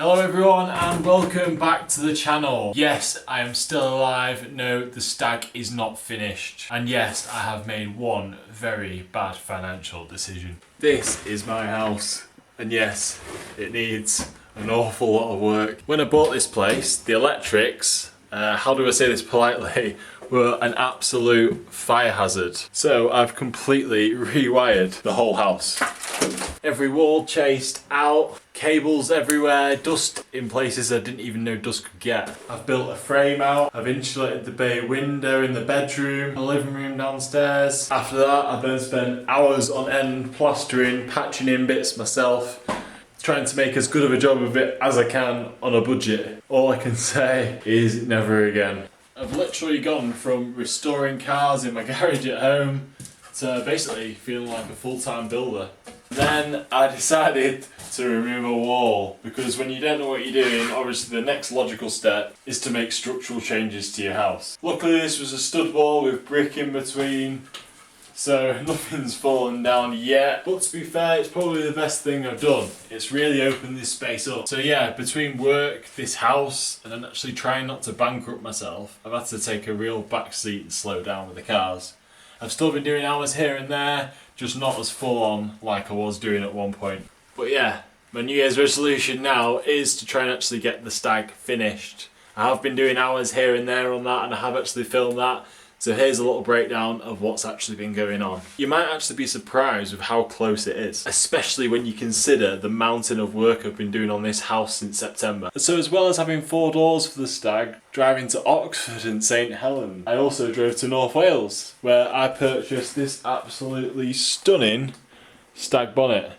Hello everyone and welcome back to the channel. Yes, I am still alive. No, the stag is not finished. And yes, I have made one very bad financial decision. This is my house. And yes, it needs an awful lot of work. When I bought this place, the electrics, how do I say this politely, were an absolute fire hazard. So I've completely rewired the whole house. Every wall chased out, cables everywhere, dust in places I didn't even know dust could get. I've built a frame out, I've insulated the bay window in the bedroom, the living room downstairs. After that, I've then spent hours on end plastering, patching in bits myself, trying to make as good of a job of it as I can on a budget. All I can say is never again. I've literally gone from restoring cars in my garage at home to basically feeling like a full-time builder. Then I decided to remove a wall because when you don't know what you're doing, obviously the next logical step is to make structural changes to your house. Luckily this was a stud wall with brick in between, so nothing's fallen down yet. But to be fair, it's probably the best thing I've done. It's really opened this space up. So yeah, between work, this house, and then actually trying not to bankrupt myself, I've had to take a real back seat and slow down with the cars. I've still been doing hours here and there, just not as full on like I was doing at one point. But yeah, my New Year's resolution now is to try and actually get the stag finished. I have been doing hours here and there on that and I have actually filmed that. So here's a little breakdown of what's actually been going on. You might actually be surprised with how close it is, especially when you consider the mountain of work I've been doing on this house since September. So as well as having 4 doors for the stag, driving to Oxford and St Helens, I also drove to North Wales, where I purchased this absolutely stunning stag bonnet.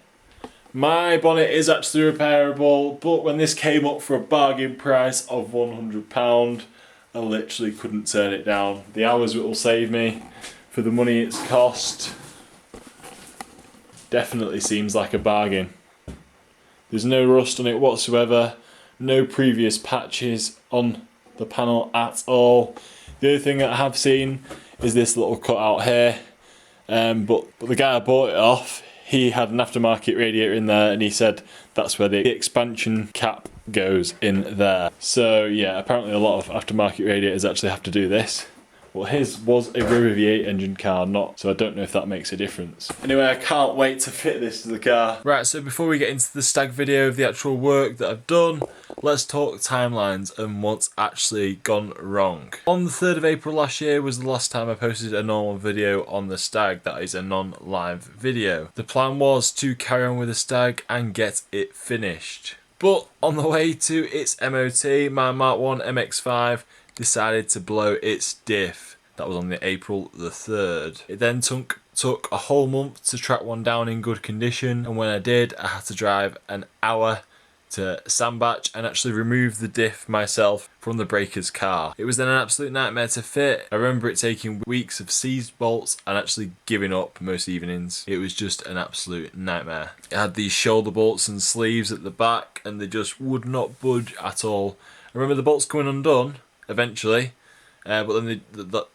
My bonnet is actually repairable, but when this came up for a bargain price of £100, I literally couldn't turn it down. The hours it will save me for the money it's cost definitely seems like a bargain. There's no rust on it whatsoever, no previous patches on the panel at all. The other thing that I have seen is this little cutout here, but the guy I bought it off, he had an aftermarket radiator in there and he said that's where the expansion cap goes in there. So yeah, apparently a lot of aftermarket radiators actually have to do this. Well, his was a Rover V8 engine car, not, so I don't know if that makes a difference. Anyway, I can't wait to fit this to the car. Right, so before we get into the stag video of the actual work that I've done, let's talk timelines and what's actually gone wrong. On the 3rd of April last year was the last time I posted a normal video on the stag, that is a non-live video. The plan was to carry on with the stag and get it finished. But on the way to its MOT, my Mark 1 MX-5 decided to blow its diff. That was on the April the 3rd. It then took a whole month to track one down in good condition, and when I did, I had to drive an hour to Sandbach and actually remove the diff myself from the breaker's car. It was then an absolute nightmare to fit. I remember it taking weeks of seized bolts and actually giving up most evenings. It was just an absolute nightmare. It had these shoulder bolts and sleeves at the back and they just would not budge at all. I remember the bolts coming undone eventually, but then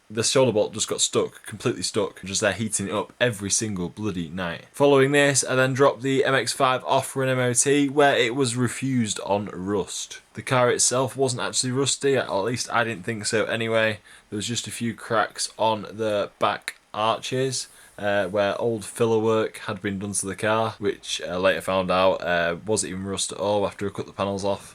the shoulder bolt just got stuck, completely stuck, just there heating it up every single bloody night. Following this, I then dropped the MX-5 off for an MOT where it was refused on rust. The car itself wasn't actually rusty, at least I didn't think so anyway. There was just a few cracks on the back arches where old filler work had been done to the car, which I later found out wasn't even rust at all after I cut the panels off.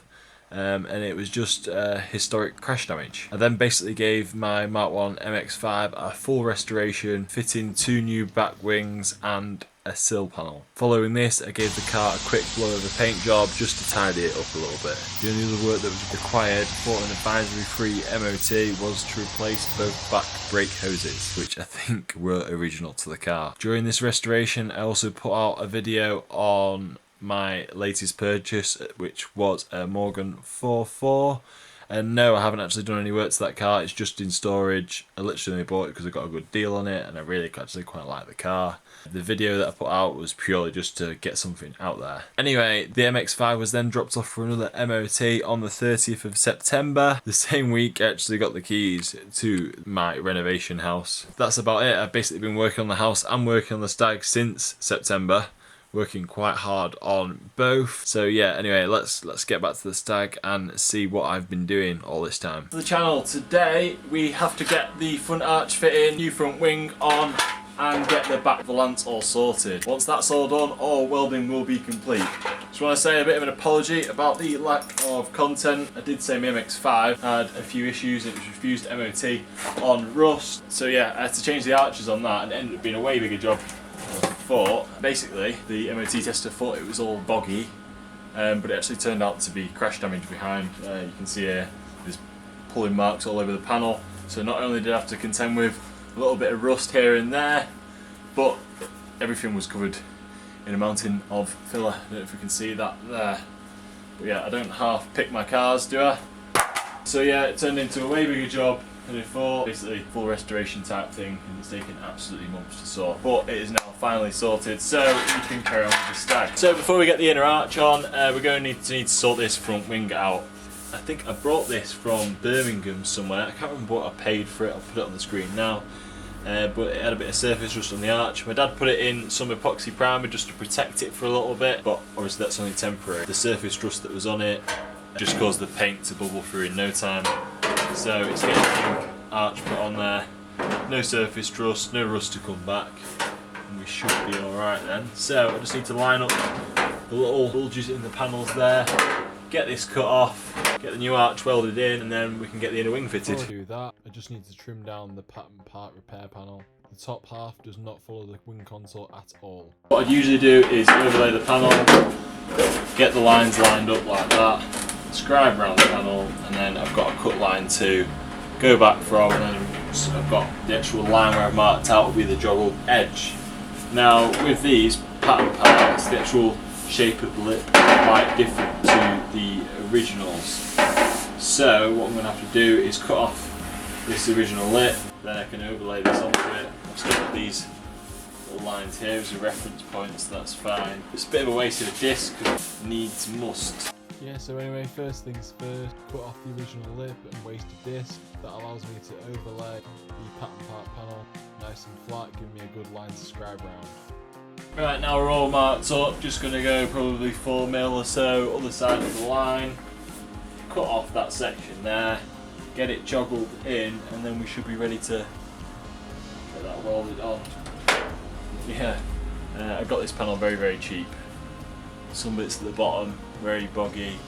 And it was just historic crash damage. I then basically gave my Mark 1 MX-5 a full restoration, fitting 2 new back wings and a sill panel. Following this, I gave the car a quick blow of a paint job just to tidy it up a little bit. The only other work that was required for an advisory-free MOT was to replace both back brake hoses, which I think were original to the car. During this restoration, I also put out a video on my latest purchase, which was a Morgan 4.4, and no, I haven't actually done any work to that car. It's just in storage. I literally only bought it because I got a good deal on it and I really actually quite like the car. The video that I put out was purely just to get something out there. Anyway, the MX-5 was then dropped off for another MOT on the 30th of September. The same week I actually got the keys to my renovation house. That's about it. I've basically been working on the house and working on the stag since September, working quite hard on both. So yeah, anyway, let's get back to the stag and see what I've been doing all this time. For the channel today, we have to get the front arch fitting, new front wing on, and get the back valance all sorted. Once that's all done, all welding will be complete. Just want to say a bit of an apology about the lack of content. I did say my MX-5 had a few issues. It was refused MOT on rust. So yeah, I had to change the arches on that, and it ended up being a way bigger job than I thought. Basically, the MOT tester thought it was all boggy, but it actually turned out to be crash damage behind. You can see here, there's pulling marks all over the panel. So not only did I have to contend with a little bit of rust here and there, but everything was covered in a mountain of filler. I don't know if you can see that there. But yeah, I don't half pick my cars, do I? So yeah, it turned into a way bigger job than I thought. Basically, full restoration type thing, and it's taken absolutely months to sort. But it is now finally sorted, so we can carry on with the stag. So before we get the inner arch on, we're going to need to sort this front wing out. I think I brought this from Birmingham somewhere. I can't remember what I paid for it. I'll put it on the screen now. But it had a bit of surface rust on the arch. My dad put it in some epoxy primer just to protect it for a little bit, but obviously that's only temporary. The surface rust that was on it just caused the paint to bubble through in no time. So it's getting the arch put on there. No surface rust, no rust to come back, and we should be alright then. So I just need to line up the little bulges in the panels there, get this cut off, get the new arch welded in, and then we can get the inner wing fitted. Before I do that, I just need to trim down the pattern part repair panel. The top half does not follow the wing contour at all. What I'd usually do is overlay the panel, get the lines lined up like that, scribe around the panel, and then I've got a cut line to go back from, and then I've got the actual line where I've marked out will be the joggled edge. Now with these pattern parts, the actual shape of the lip is quite different to the originals. So what I'm going to have to do is cut off this original lip, then I can overlay this onto it. I've still got these little lines here as a reference point, so that's fine. It's a bit of a waste of a disc, needs must. Yeah, so anyway, first things first, cut off the original lip and waste a disc. That allows me to overlay the pattern part panel nice and flat, giving me a good line to scribe around. Right, now we're all marked up, just going to go probably 4mm or so, other side of the line, cut off that section there, get it joggled in, and then we should be ready to get that welded on. Yeah, I got this panel very cheap. Some bits at the bottom, very boggy,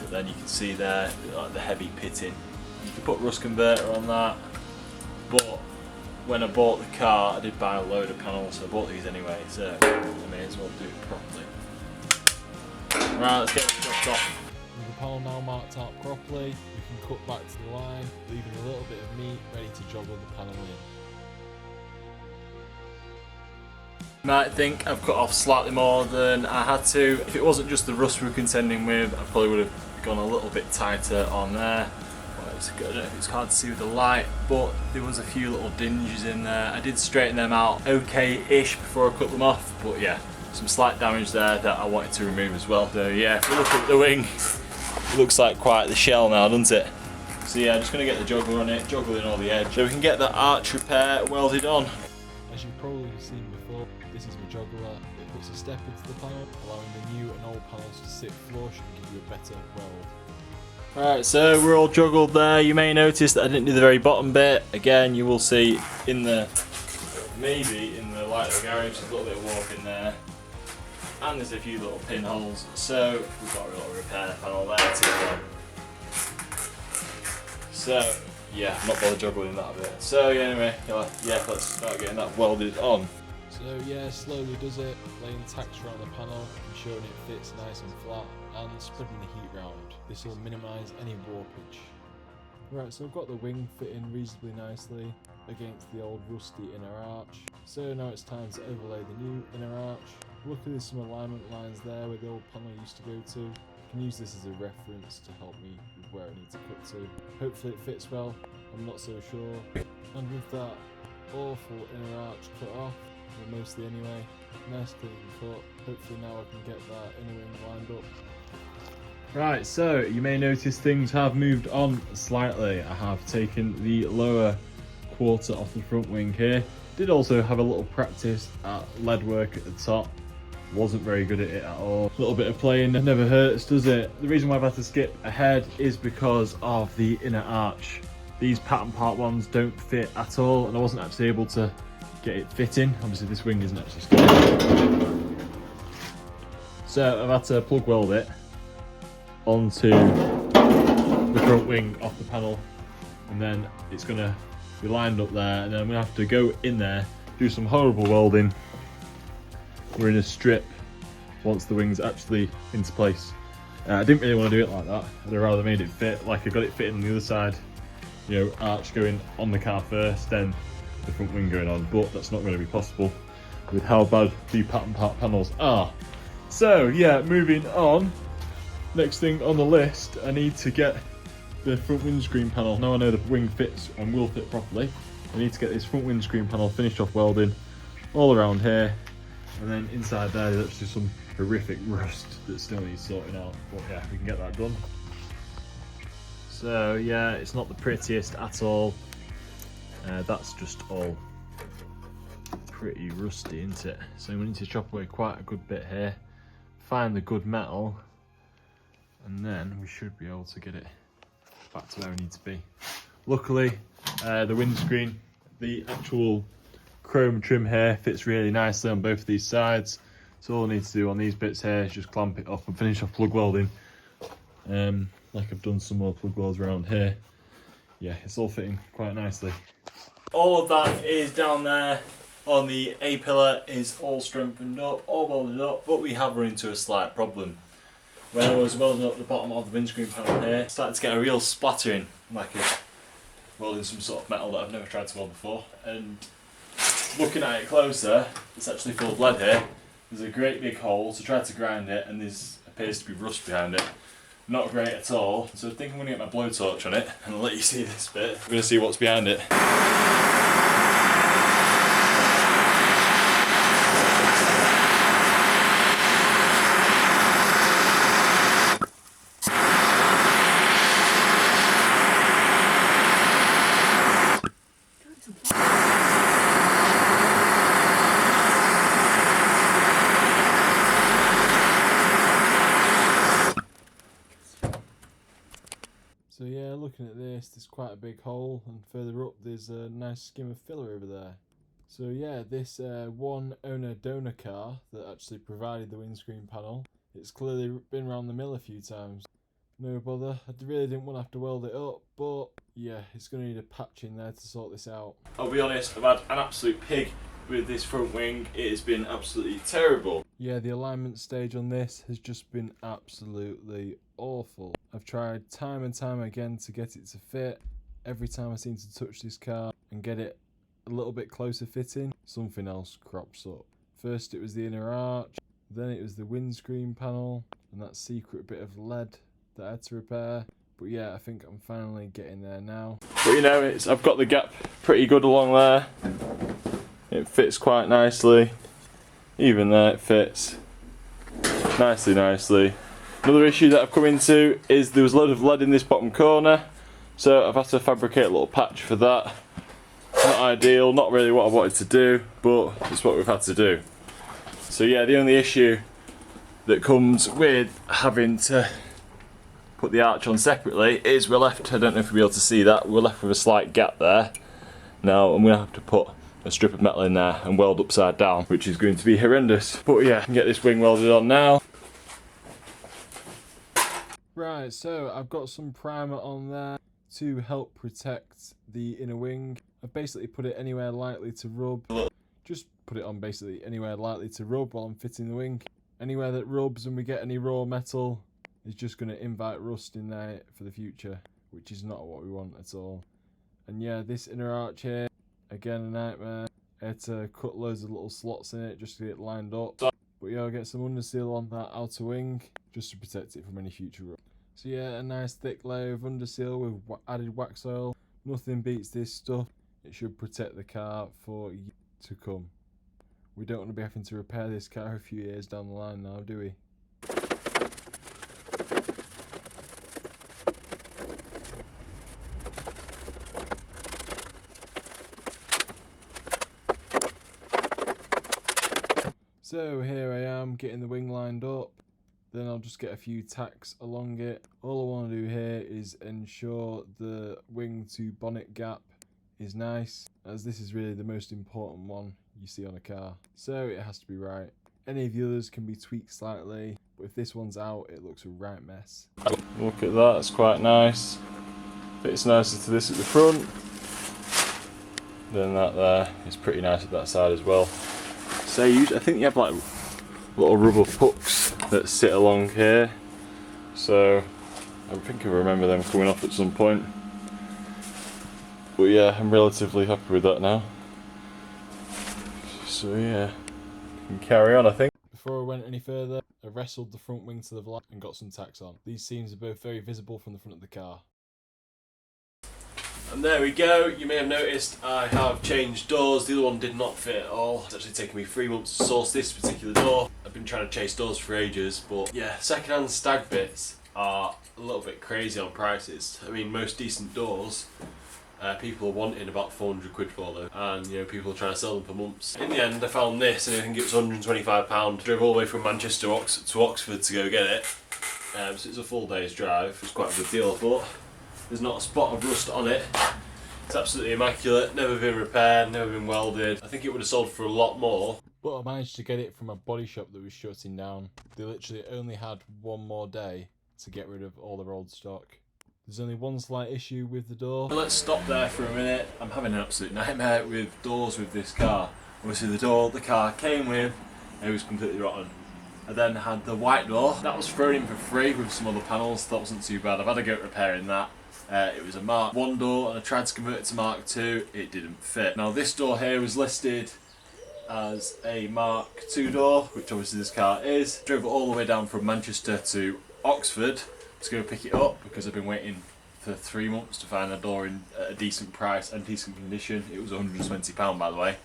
but then you can see there, like the heavy pitting. You can put rust converter on that, but when I bought the car, I did buy a load of panels, so I bought these anyway, so I may as well do it properly. Right, let's get it chopped off. With the panel now marked out properly, we can cut back to the line, leaving a little bit of meat ready to joggle the panel in. You might think I've cut off slightly more than I had to. If it wasn't just the rust we were contending with, I probably would have gone a little bit tighter on there. I don't know if it's hard to see with the light, but there was a few little dinges in there. I did straighten them out okay-ish before I cut them off, but yeah, some slight damage there that I wanted to remove as well. So yeah, if we look at the wing, it looks like quite the shell now, doesn't it? So yeah, I'm just going to get the joggle on it, joggle in all the edge, so we can get the arch repair welded on. As you've probably seen before, this is the joggler. It puts a step into the panel, allowing the new and old panels to sit flush and give you a better weld. Right, so we're all juggled there. You may notice that I didn't do the very bottom bit. Again, you will see in the, maybe in the light of the garage, there's a little bit of warp in there. And there's a few little pinholes. So we've got a little repair panel there too. So yeah, I'm not bothered juggling that bit. So yeah, anyway, yeah, let's start getting that welded on. So yeah, slowly does it, laying tacks around the panel, ensuring it fits nice and flat, and spreading the heat round. This will minimise any warpage. Right, so I've got the wing fitting reasonably nicely against the old rusty inner arch. So now it's time to overlay the new inner arch. Luckily there's some alignment lines there where the old panel used to go to. I can use this as a reference to help me with where I need to cut to. Hopefully it fits well, I'm not so sure. And with that awful inner arch cut off, well, mostly anyway, nice clean cut. Hopefully now I can get that inner wing lined up. Right, so you may notice things have moved on slightly. I have taken the lower quarter off the front wing here. Did also have a little practice at lead work at the top. wasn't very good at it at all. A little bit of playing never hurts, does it? The reason why I've had to skip ahead is because of the inner arch. These pattern part ones don't fit at all, and I wasn't actually able to get it fitting. Obviously this wing isn't actually square. So I've had to plug weld it onto the front wing off the panel, and then it's going to be lined up there, and then I'm going to have to go in there, do some horrible welding. We're in a strip once the wing's actually into place. I didn't really want to do it like that. I'd have rather made it fit, like I got it fitted on the other side, you know, arch going on the car first, then the front wing going on, but that's not going to be possible with how bad the pattern part panels are. So yeah, moving on. Next thing on the list, I need to get the front windscreen panel. Now I know the wing fits and will fit properly, I need to get this front windscreen panel finished off welding all around here, and then inside there's actually some horrific rust that still needs sorting out, but yeah, we can get that done. So yeah, it's not the prettiest at all. That's just all pretty rusty, isn't it? So we need to chop away quite a good bit here, find the good metal, and then we should be able to get it back to where we need to be. Luckily, the windscreen, the actual chrome trim here fits really nicely on both of these sides. So all I need to do on these bits here is just clamp it up and finish off plug welding. Like I've done some more plug welds around here. Yeah, it's all fitting quite nicely. All of that is down there on the A-pillar, is all strengthened up, all welded up, but we have run into a slight problem. When I was welding up the bottom of the windscreen panel here, I started to get a real splattering, like it's welding some sort of metal that I've never tried to weld before. And looking at it closer, it's actually full of lead here. There's a great big hole, so I tried to grind it, and there appears to be rust behind it. Not great at all. So I think I'm going to get my blowtorch on it and I'll let you see this bit. We're going to see what's behind it. So yeah, looking at this, there's quite a big hole, and further up there's a nice skim of filler over there. So yeah, this one owner donor car that actually provided the windscreen panel, it's clearly been around the mill a few times. No bother, I really didn't want to have to weld it up, but yeah, it's going to need a patch in there to sort this out. I'll be honest, I've had an absolute pig with this front wing. It has been absolutely terrible. Yeah, the alignment stage on this has just been absolutely awful. I've tried time and time again to get it to fit. Every time I seem to touch this car and get it a little bit closer fitting, something else crops up. First it was the inner arch, then it was the windscreen panel, and that secret bit of lead that I had to repair. But yeah, I think I'm finally getting there now. But you know, I've got the gap pretty good along there. It fits quite nicely. Even there it fits nicely. Another issue that I've come into is there was a load of lead in this bottom corner, so I've had to fabricate a little patch for that. Not ideal, not really what I wanted to do, but it's what we've had to do. So yeah, the only issue that comes with having to put the arch on separately is we're left, I don't know if you'll be able to see that, we're left with a slight gap there. Now I'm going to have to put a strip of metal in there and weld upside down, which is going to be horrendous. But yeah, I can get this wing welded on now. Right, so I've got some primer on there to help protect the inner wing. I've basically put it anywhere likely to rub. Just put it on basically anywhere likely to rub while I'm fitting the wing. Anywhere that rubs and we get any raw metal is just going to invite rust in there for the future, which is not what we want at all. And yeah, this inner arch here, again a nightmare. I had to cut loads of little slots in it just to get it lined up. But yeah, I'll get some underseal on that outer wing just to protect it from any future rust. So yeah, a nice thick layer of underseal with added wax oil. Nothing beats this stuff. It should protect the car for years to come. We don't want to be having to repair this car a few years down the line now, do we? So here I time getting the wing lined up. Then I'll just get a few tacks along it. All I want to do here is ensure the wing to bonnet gap is nice, as this is really the most important one you see on a car. So it has to be right. Any of the others can be tweaked slightly, but if this one's out, it looks a right mess. Look at that, it's quite nice. Fits nicely to this at the front. Then that there is pretty nice at that side as well. So I think you have like little rubber pucks that sit along here. So I think I remember them coming off at some point. But yeah, I'm relatively happy with that now. So yeah, can carry on I think. Before I went any further, I wrestled the front wing to the valance and got some tacks on. These seams are both very visible from the front of the car. And there we go, you may have noticed I have changed doors. The other one did not fit at all. It's actually taken me 3 months to source this particular door. I've been trying to chase doors for ages, but yeah, second-hand stag bits are a little bit crazy on prices. I mean, most decent doors, people are wanting about 400 quid for them, and you know, people are trying to sell them for months. In the end, I found this, and I think it was £125. Drove all the way from Manchester to Oxford to go get it. So it's a full day's drive. It's quite a good deal, but there's not a spot of rust on it. It's absolutely immaculate, never been repaired, never been welded. I think it would have sold for a lot more. But I managed to get it from a body shop that was shutting down. They literally only had one more day to get rid of all their old stock. There's only one slight issue with the door. Let's stop there for a minute. I'm having an absolute nightmare with doors with this car. Obviously the door the car came with, it was completely rotten. I then had the white door. That was thrown in for free with some other panels. That wasn't too bad. I've had a go at repairing that. It was a Mark 1 door and I tried to convert it to Mark 2. It didn't fit. Now this door here was listed as a Mark 2 door, which obviously this car is. Drove it all the way down from Manchester to Oxford to go pick it up because I've been waiting for 3 months to find a door in a decent price and decent condition. It was £120 by the way.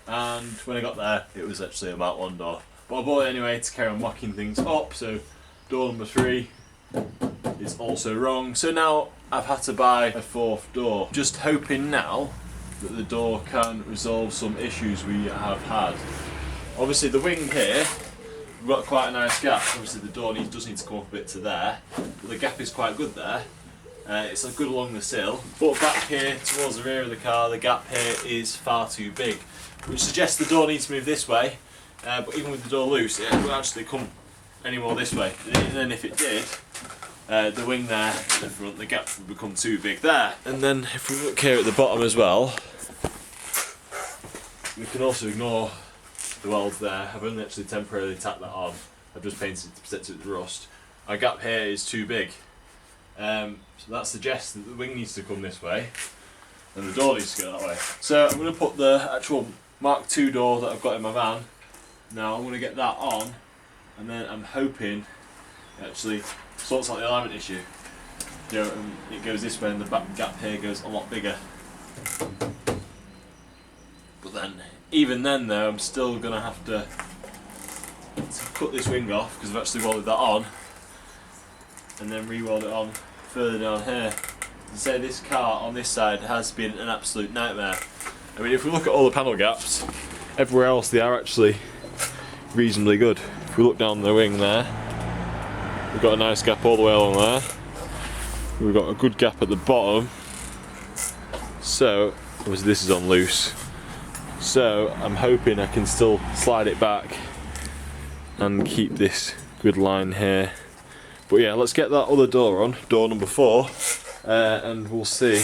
And when I got there, it was actually a Mark 1 door. But I bought it anyway to carry on mocking things up, so door number 3 is also wrong. So now I've had to buy a 4th door. Just hoping now that the door can resolve some issues we have had. Obviously the wing here, we've got quite a nice gap. Obviously the door does need to come up a bit to there, but the gap is quite good there. It's good along the sill, but back here towards the rear of the car, the gap here is far too big, which suggests the door needs to move this way. But even with the door loose, it won't actually come any more this way. And then if it did, the wing there at the front, the gap would become too big there. And then if we look here at the bottom as well, we can also ignore the welds there. I've only actually temporarily tacked that on. I've just painted to protect it with rust. Our gap here is too big. So that suggests that the wing needs to come this way and the door needs to go that way. So I'm going to put the actual Mark II door that I've got in my van. Now I'm going to get that on, and then I'm hoping it actually sorts out the alignment issue. You know, it goes this way and the back gap here goes a lot bigger. But then, even then though, I'm still going to have to cut this wing off because I've actually welded that on, and then re-weld it on further down here. To say this car on this side has been an absolute nightmare. I mean, if we look at all the panel gaps, everywhere else they are actually reasonably good. If we look down the wing there, we've got a nice gap all the way along there. We've got a good gap at the bottom. So, obviously this is on loose. So, I'm hoping I can still slide it back and keep this good line here. But yeah, let's get that other door on, door number 4, and we'll see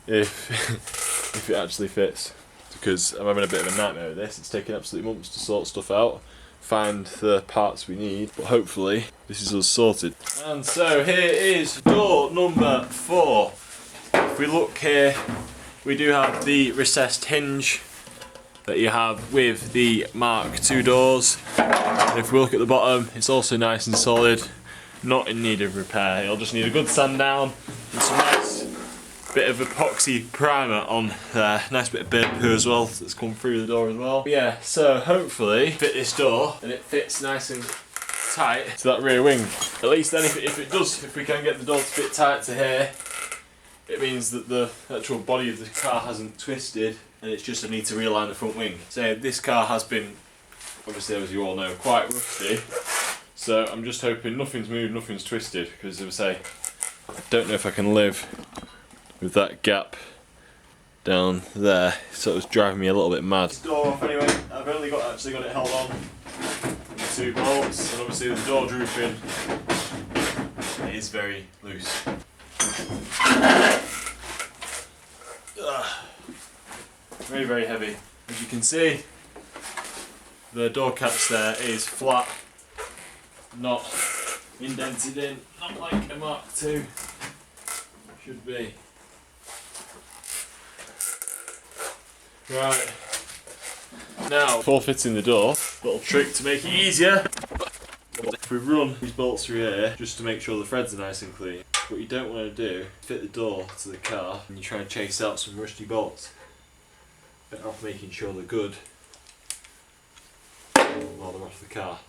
if it actually fits. Because I'm having a bit of a nightmare with this. It's taken absolutely months to sort stuff out, find the parts we need, but hopefully this is us sorted. And so here is door number 4. If we look here, we do have the recessed hinge that you have with the Mark II doors. And if we look at the bottom, it's also nice and solid, not in need of repair. It'll just need a good sand down and some nice bit of epoxy primer on there. Nice bit of bird poo as well that's come through the door as well. But yeah, so hopefully fit this door and it fits nice and tight to that rear wing. At least then if we can get the door to fit tight to here, it means that the actual body of the car hasn't twisted and it's just a need to realign the front wing. So this car has been obviously, as you all know, quite rusty. So I'm just hoping nothing's moved, nothing's twisted, because as I say, I don't know if I can live with that gap down there. So it was driving me a little bit mad. Door off anyway. I've only actually got it held on with 2 bolts, and obviously the door drooping. It is very loose. Very, very heavy. As you can see, the door caps there is flat, not indented in, not like a Mark II should be. Right, now before fitting the door, little trick to make it easier. If we run these bolts through here, just to make sure the threads are nice and clean. What you don't want to do, fit the door to the car and you try and chase out some rusty bolts. Better off making sure they're good while they're off the car.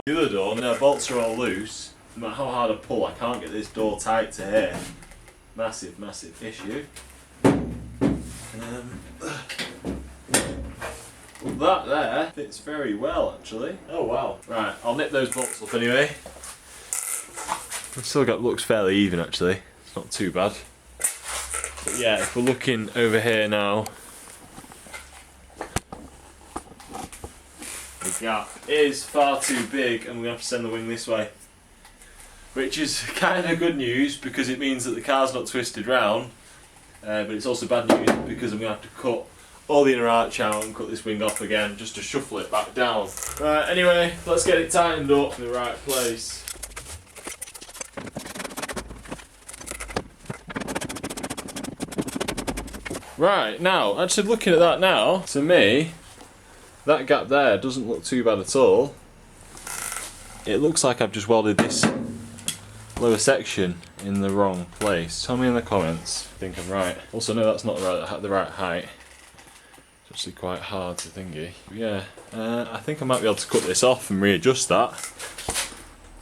The other door, now bolts are all loose. No matter how hard I pull, I can't get this door tight to here. Massive, massive issue. That there fits very well actually. Oh wow. Right, I'll nip those bolts up anyway. I've still got, looks fairly even actually. It's not too bad. But yeah, if we're looking over here now, the gap is far too big and we're going to have to send the wing this way. Which is kind of good news because it means that the car's not twisted round, but it's also bad news because I'm going to have to cut all the inner arch out and cut this wing off again just to shuffle it back down. Right, anyway, let's get it tightened up in the right place. Right, now, actually looking at that now, to me, that gap there doesn't look too bad at all. It looks like I've just welded this lower section in the wrong place. Tell me in the comments if you think I'm right. Also, no, that's not the right height. It's actually quite hard to thingy. Yeah, I think I might be able to cut this off and readjust that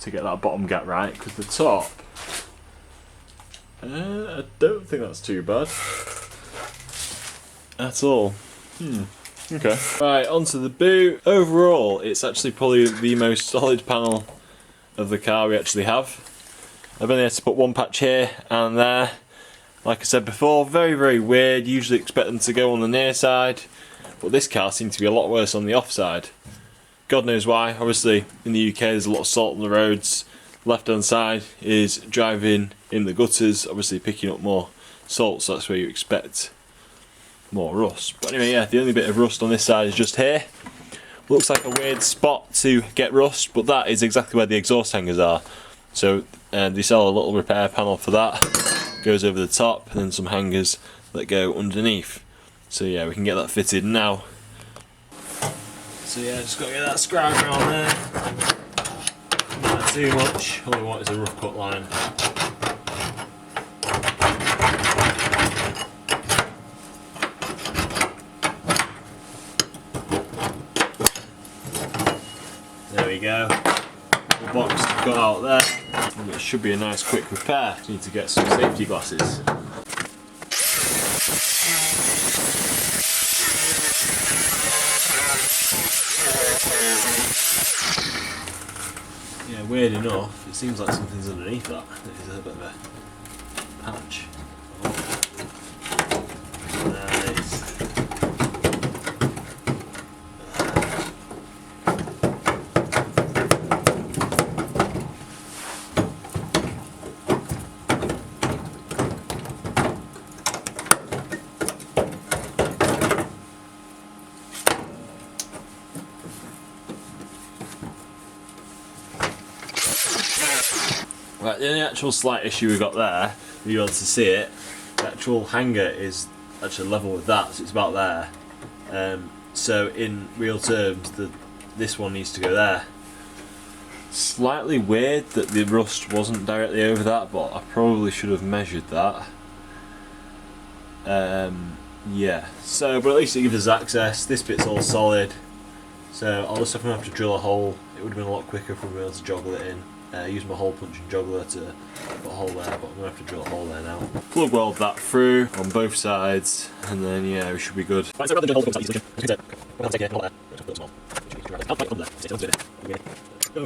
to get that bottom gap right, because the top, I don't think that's too bad at all. Okay. Right, onto the boot. Overall, it's actually probably the most solid panel of the car we actually have. I've only had to put one patch here and there. Like I said before, very, very weird. Usually expect them to go on the near side, but this car seemed to be a lot worse on the off side. God knows why. Obviously, in the UK, there's a lot of salt on the roads. Left hand side is driving in the gutters, obviously picking up more salt, so that's where you expect more rust. But anyway, yeah, the only bit of rust on this side is just here. Looks like a weird spot to get rust, but that is exactly where the exhaust hangers are. So they sell a little repair panel for that. Goes over the top, and then some hangers that go underneath. So yeah, we can get that fitted now. So yeah, just got to get that scribe around there. Not too much. All we want is a rough cut line. There we go. The box got out there. And it should be a nice quick repair. Just need to get some safety glasses. Yeah, weird enough, it seems like something's underneath that. It is a bit of a patch. Nice. Right, the only actual slight issue we got there, you'll be able to see it, the actual hanger is actually level with that, so it's about there. So in real terms, this one needs to go there. Slightly weird that the rust wasn't directly over that, but I probably should have measured that. Yeah, so, but at least it gives us access. This bit's all solid, so I'll just have to drill a hole. It would have been a lot quicker if we were able to joggle it in. Use my hole punching juggler to put a hole there, but I'm going to have to drill a hole there now. Plug weld that through on both sides, and then yeah, we should be good. Right, so rather than drill a hole punch solution, we'll take it, hole there, we'll put it small. Go.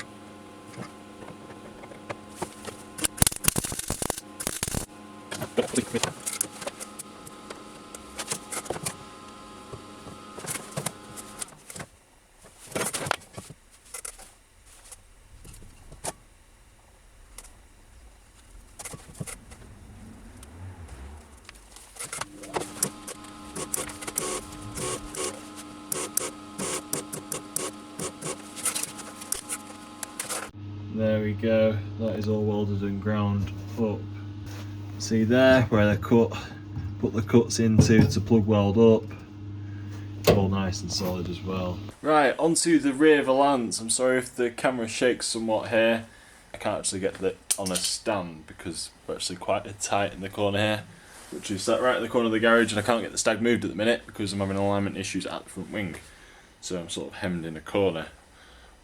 There we go, that is all welded and ground up. See there where they put the cuts into to plug weld up. All nice and solid as well. Right, onto the rear valance. I'm sorry if the camera shakes somewhat here. I can't actually get it on a stand because we're actually quite tight in the corner here, which is sat right in the corner of the garage, and I can't get the stag moved at the minute because I'm having alignment issues at the front wing. So I'm sort of hemmed in a corner.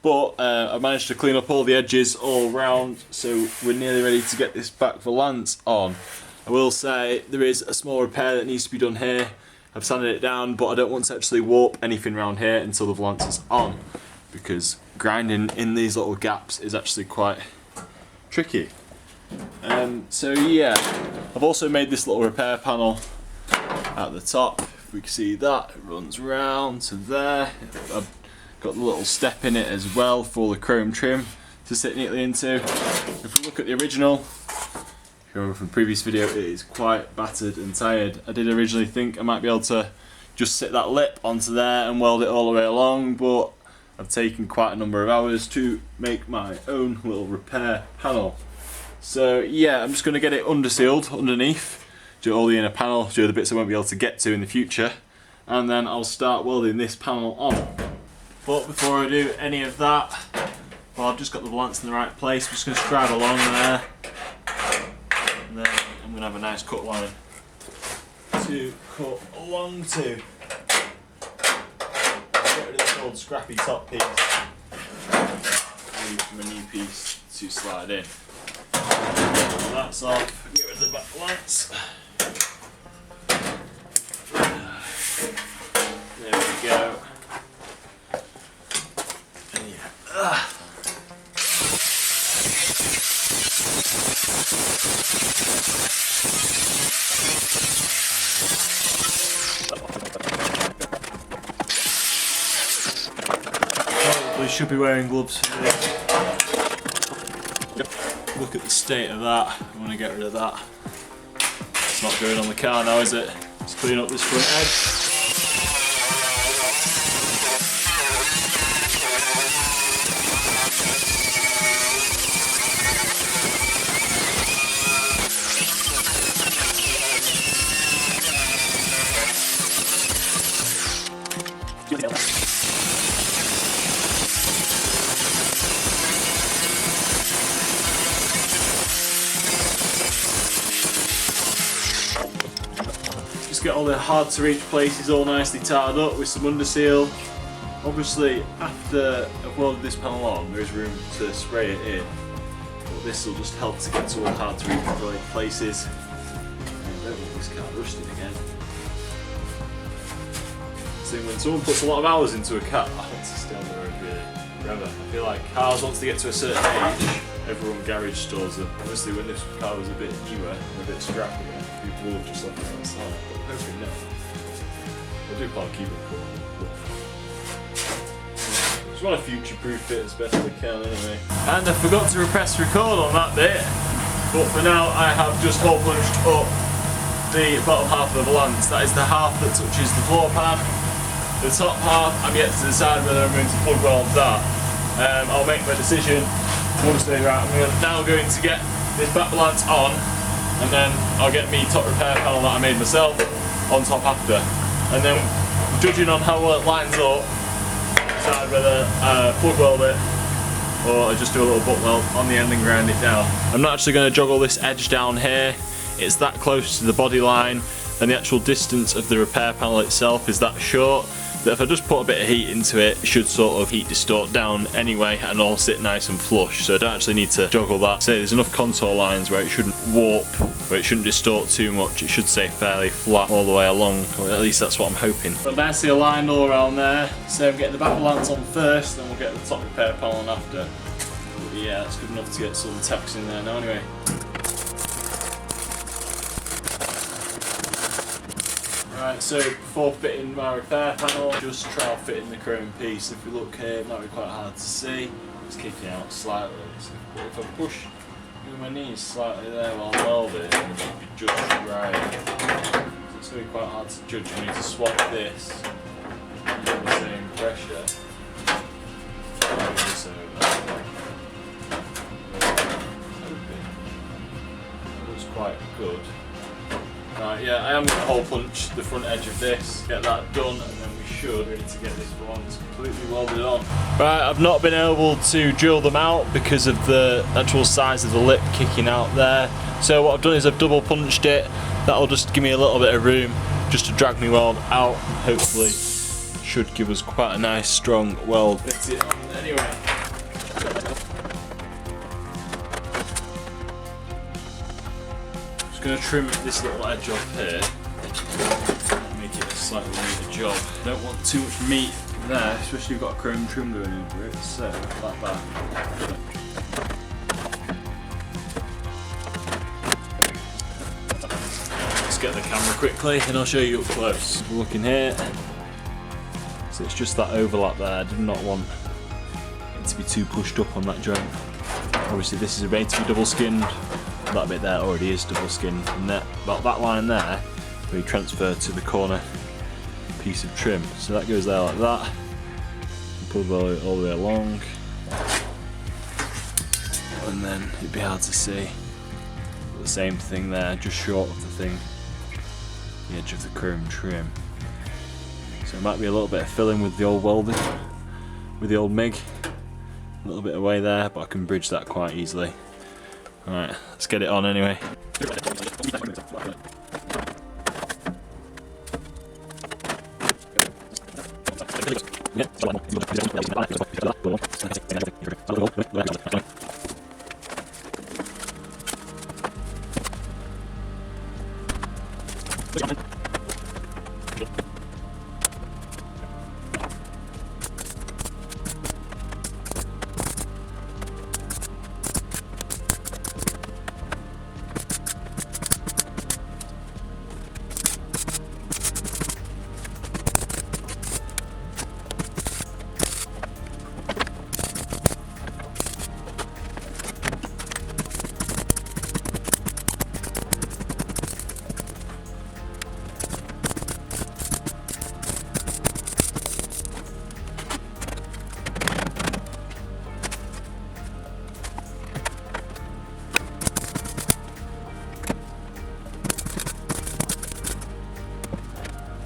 But I managed to clean up all the edges all round, so we're nearly ready to get this back valance on. I will say there is a small repair that needs to be done here. I've sanded it down, but I don't want to actually warp anything around here until the valance is on, because grinding in these little gaps is actually quite tricky. So yeah, I've also made this little repair panel at the top. If we can see that, it runs round to there. I've got the little step in it as well for the chrome trim to sit neatly into. If we look at the original, if you remember from the previous video, it is quite battered and tired. I did originally think I might be able to just sit that lip onto there and weld it all the way along, but I've taken quite a number of hours to make my own little repair panel. So yeah, I'm just going to get it undersealed underneath, do all the inner panel, do the bits I won't be able to get to in the future, and then I'll start welding this panel on. But before I do any of that, well, I've just got the valance in the right place. I'm just going to scribe along there, and then I'm going to have a nice cut line to cut along to. I'll get rid of this old scrappy top piece, leave from a new piece to slide in. That's off, get rid of the back valance. There we go. Probably should be wearing gloves for this. Look at the state of that. I want to get rid of that. It's not going on the car now, is it? Let's clean up this front edge. Just get all the hard to reach places all nicely tarred up with some underseal. Obviously after I've welded this panel on there is room to spray it in, but this will just help to get to all hard to reach places. I don't want this car rusting again. So when someone puts a lot of hours into a car, I want to stay on the road really forever. I feel like cars, once they get to a certain age, everyone garage stores them. Obviously when this car was a bit newer and a bit scrappier, people would have just left it outside, but hopefully no. I do plan on keeping it cool. Just want to future-proof it as best I can anyway. And I forgot to press record on that bit, but for now I have just hole punched up the bottom half of the valance. That is the half that touches the floor pan. The top half, I'm yet to decide whether I'm going to plug weld that. I'll make my decision. Obviously, right, I'm now going to get this back valance on, and then I'll get me top repair panel that I made myself on top after. And then, judging on how well it lines up, decide whether plug weld it or I just do a little butt weld on the end and grind it down. I'm not actually going to joggle this edge down here. It's that close to the body line, and the actual distance of the repair panel itself is that short that if I just put a bit of heat into it, it should sort of heat distort down anyway and all sit nice and flush, so I don't actually need to joggle that. So there's enough contour lines where it shouldn't warp, where it shouldn't distort too much. It should stay fairly flat all the way along, or at least that's what I'm hoping. But nicely aligned all around there, so I'm getting the back valance on first, then we'll get the top repair panel on after. But yeah, that's good enough to get some text in there now anyway. Right, so before fitting my repair panel, just try fitting the chrome piece. If we look here, it might be quite hard to see. It's kicking out slightly. So if I push with my knees slightly there while welding, it should be judged right. So it's going to be quite hard to judge. I need to swap this at the same pressure. This over. That looks quite good. Right, yeah, I am going to hole punch the front edge of this, get that done, and then we should ready to get this valance completely welded on. Right, I've not been able to drill them out because of the actual size of the lip kicking out there. So what I've done is I've double punched it. That'll just give me a little bit of room just to drag me weld out. Hopefully, should give us quite a nice strong weld. Fit it on anyway. Going to trim this little edge off here, make it a slightly neater job. Don't want too much meat there, especially if you've got a chrome trim going over it, so like that. Let's get the camera quickly and I'll show you up close. Looking here, so it's just that overlap there. I did not want it to be too pushed up on that joint. Obviously this is made to be double skinned. That bit there already is double skinned, and that, about that line there we transfer to the corner piece of trim. So that goes there like that, pull all the way along, and then it'd be hard to see. The same thing there, just short of the thing, the edge of the chrome trim. So it might be a little bit of filling with the old welding, with the old MIG, a little bit away there, but I can bridge that quite easily. Alright, let's get it on anyway.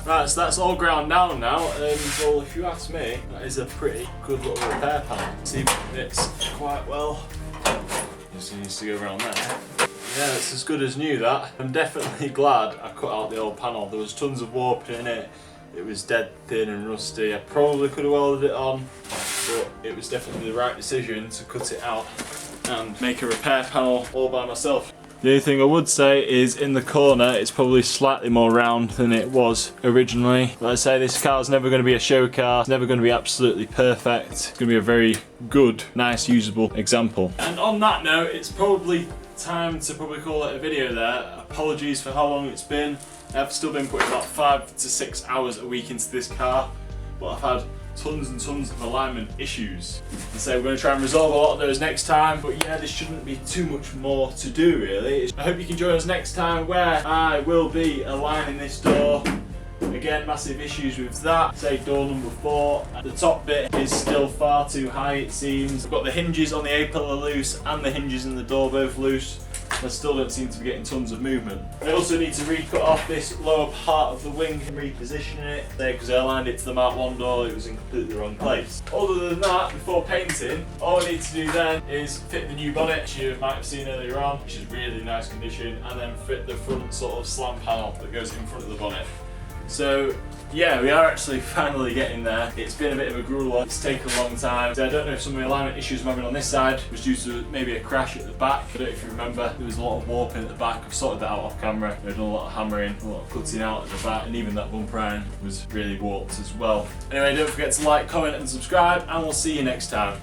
Right, so that's all ground down now, and well, if you ask me, that is a pretty good little repair panel. See if it fits quite well. Just needs to go around there. Yeah, it's as good as new, that. I'm definitely glad I cut out the old panel. There was tons of warping in it. It was dead thin and rusty. I probably could have welded it on, but it was definitely the right decision to cut it out and make a repair panel all by myself. The only thing I would say is in the corner it's probably slightly more round than it was originally. But I say this car's never going to be a show car, it's never going to be absolutely perfect. It's going to be a very good, nice, usable example. And on that note, it's probably time to call it a video there. Apologies for how long it's been. I've still been putting about 5 to 6 hours a week into this car, but I've had tons and tons of alignment issues. And so we're going to try and resolve a lot of those next time, but yeah, there shouldn't be too much more to do really. I hope you can join us next time where I will be aligning this door. Again, massive issues with that. Say door number 4. The top bit is still far too high, it seems. I've got the hinges on the A-pillar loose and the hinges in the door both loose. I still don't seem to be getting tons of movement. I also need to re-cut off this lower part of the wing and reposition it there, because I aligned it to the Mark 1 door, it was in completely the wrong place. Other than that, before painting, all I need to do then is fit the new bonnet, which you might have seen earlier on, which is really nice condition, and then fit the front sort of slam panel that goes in front of the bonnet. So yeah, we are actually finally getting there. It's been a bit of a grueler, it's taken a long time. So I don't know if some of the alignment issues I'm having on this side was due to maybe a crash at the back. I don't know if you remember, there was a lot of warping at the back. I've sorted that out off camera. We've done a lot of hammering, a lot of cutting out at the back, and even that bumper iron was really warped as well. Anyway, don't forget to like, comment and subscribe, and we'll see you next time.